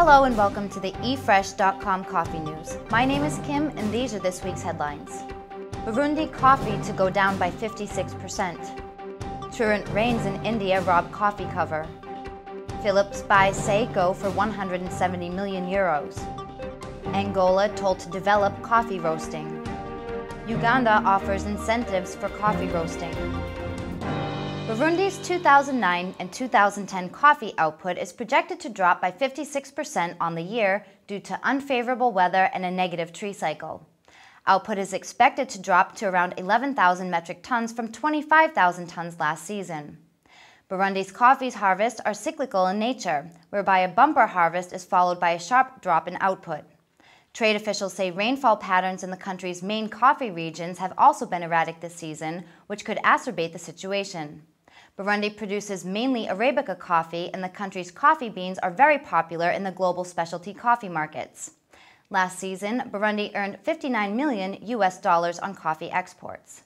Hello and welcome to the eFresh.com Coffee News. My name is Kim and these are this week's headlines. Burundi coffee to go down by 56%. Truant rains in India rob coffee cover. Philips buys Saeco for 170 million euros. Angola told to develop coffee roasting. Uganda offers incentives for coffee roasting. Burundi's 2009 and 2010 coffee output is projected to drop by 56% on the year due to unfavorable weather and a negative tree cycle. Output is expected to drop to around 11,000 metric tons from 25,000 tons last season. Burundi's coffee's harvests are cyclical in nature, whereby a bumper harvest is followed by a sharp drop in output. Trade officials say rainfall patterns in the country's main coffee regions have also been erratic this season, which could exacerbate the situation. Burundi produces mainly Arabica coffee, and the country's coffee beans are very popular in the global specialty coffee markets. Last season, Burundi earned $59 million on coffee exports.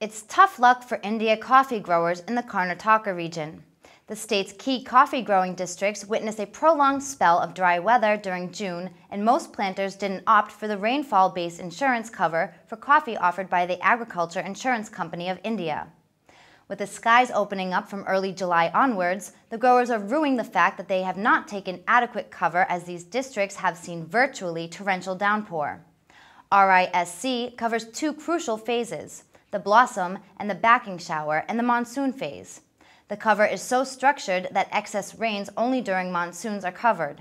It's tough luck for India coffee growers in the Karnataka region. The state's key coffee growing districts witnessed a prolonged spell of dry weather during June, and most planters didn't opt for the rainfall-based insurance cover for coffee offered by the Agriculture Insurance Company of India. With the skies opening up from early July onwards, the growers are ruing the fact that they have not taken adequate cover as these districts have seen virtually torrential downpour. RISC covers two crucial phases, the blossom and the backing shower, and the monsoon phase. The cover is so structured that excess rains only during monsoons are covered.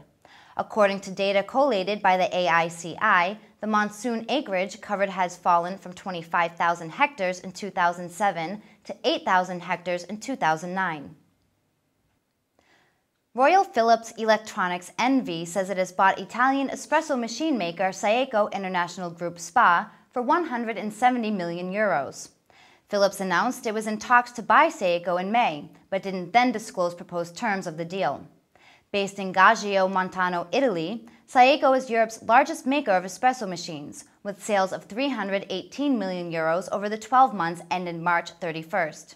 According to data collated by the AICI, the monsoon acreage covered has fallen from 25,000 hectares in 2007 to 8,000 hectares in 2009. Royal Philips Electronics NV says it has bought Italian espresso machine maker Saeco International Group SPA for 170 million euros. Philips announced it was in talks to buy Saeco in May, but didn't then disclose proposed terms of the deal. Based in Gaggio, Montano, Italy, Saeco is Europe's largest maker of espresso machines, with sales of 318 million euros over the 12 months ended March 31st.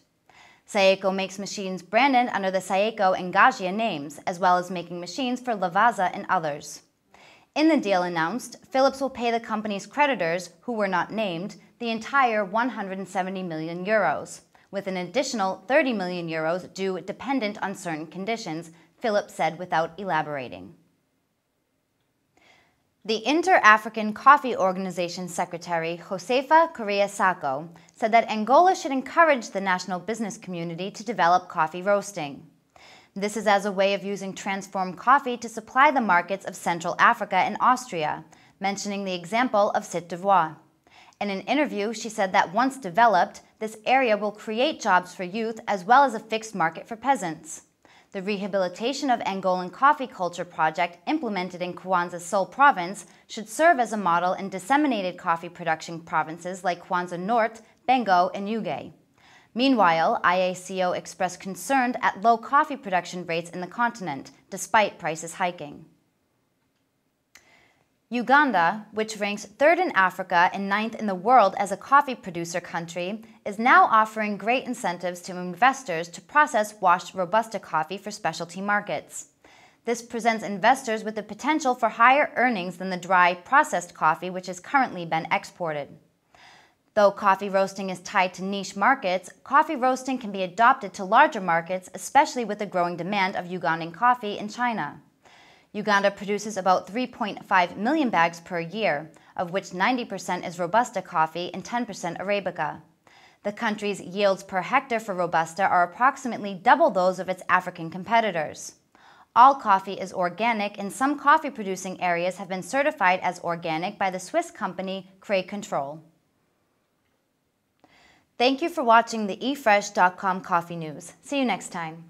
Saeco makes machines branded under the Saeco and Gaggio names, as well as making machines for Lavazza and others. In the deal announced, Philips will pay the company's creditors, who were not named, the entire 170 million euros, with an additional 30 million euros due dependent on certain conditions, Philips said without elaborating. The Inter-African Coffee Organization Secretary Josefa Correa Saco said that Angola should encourage the national business community to develop coffee roasting. This is as a way of using transformed coffee to supply the markets of Central Africa and Austria, mentioning the example of Côte d'Ivoire. In an interview, she said that once developed, this area will create jobs for youth as well as a fixed market for peasants. The Rehabilitation of Angolan Coffee Culture project implemented in Kwanza's Seoul province should serve as a model in disseminated coffee production provinces like Kwanza North, Bengo, and Uge. Meanwhile, IACO expressed concern at low coffee production rates in the continent, despite prices hiking. Uganda, which ranks third in Africa and ninth in the world as a coffee producer country, is now offering great incentives to investors to process washed Robusta coffee for specialty markets. This presents investors with the potential for higher earnings than the dry, processed coffee which has currently been exported. Though coffee roasting is tied to niche markets, coffee roasting can be adopted to larger markets, especially with the growing demand of Ugandan coffee in China. Uganda produces about 3.5 million bags per year, of which 90% is Robusta coffee and 10% Arabica. The country's yields per hectare for Robusta are approximately double those of its African competitors. All coffee is organic, and some coffee-producing areas have been certified as organic by the Swiss company Cray Control. Thank you for watching the eFresh.com Coffee News. See you next time.